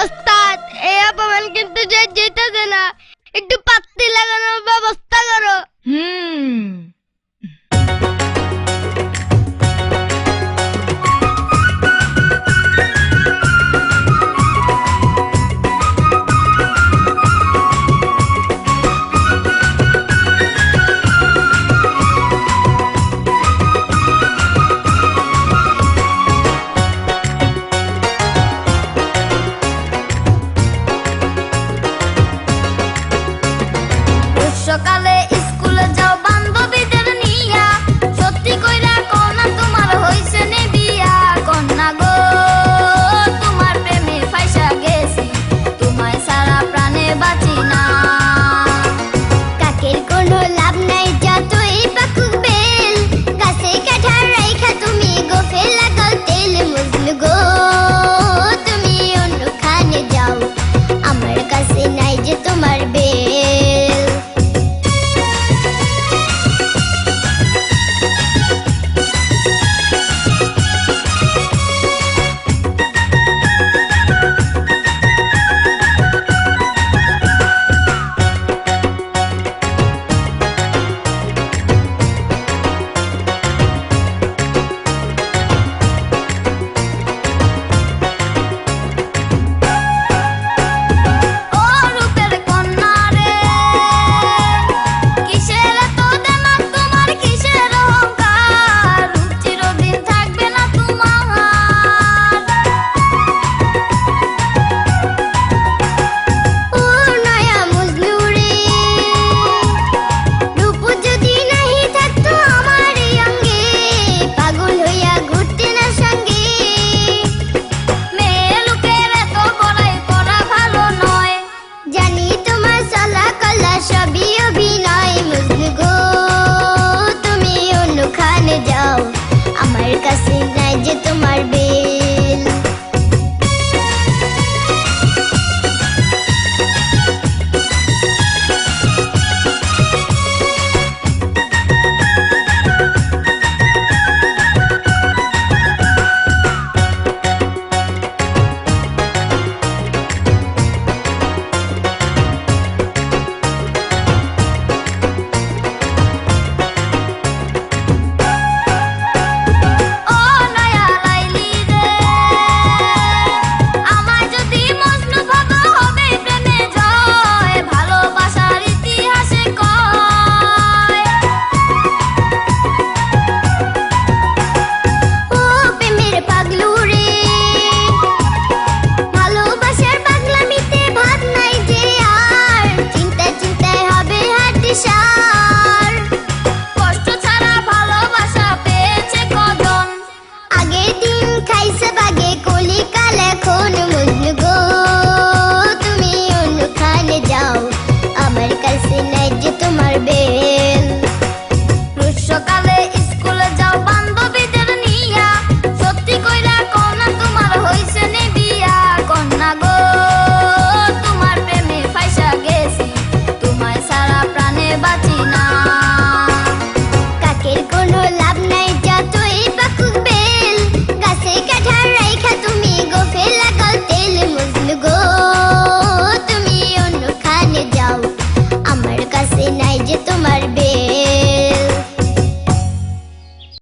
ওস্তাদ, এই অপমান কিন্তু যেতেছে না, একটু পাত্তি লাগানোর ব্যবস্থা করো। সকালে স্কুলে যাও বান্ধবীদের নিয়া, সত্যি কইরা কন্যা তোমার হইছে নে বিয়া। কন্যা গো, তোমার প্রেমে ফাইসা গেছি, তোমায় সারা প্রাণে বাঁচি না। কাকের কোনো লাভ নাই, যতই পাকুক বেল, গাছে কাঠার রাইখা তুমি গোফে লাগাও তেল। মজনু গো, তুমি অন্যখানে যাও, আমার কাছে নাই যে তোমার বেল। ও রূপের কন্যা রে, কিসের এত দেনা তোমার, কিসের অহংকার, রূপ চিরদিন থাকবে না তোমার। ও নয়া মজনু রে, রূপ যদি নাহি থাকতো আমার এই অঙ্গে, পাগল হইয়া ঘুরতে না সঙ্গে। মেয়ে লোকের এত বড়াই করা ভালো নয়, জানি তোমার চলা কলা সবই অভিনয়। মজনু গো, তুমি অন্যখানে যাও, আমার কাছে নাই যে তোমার বেল।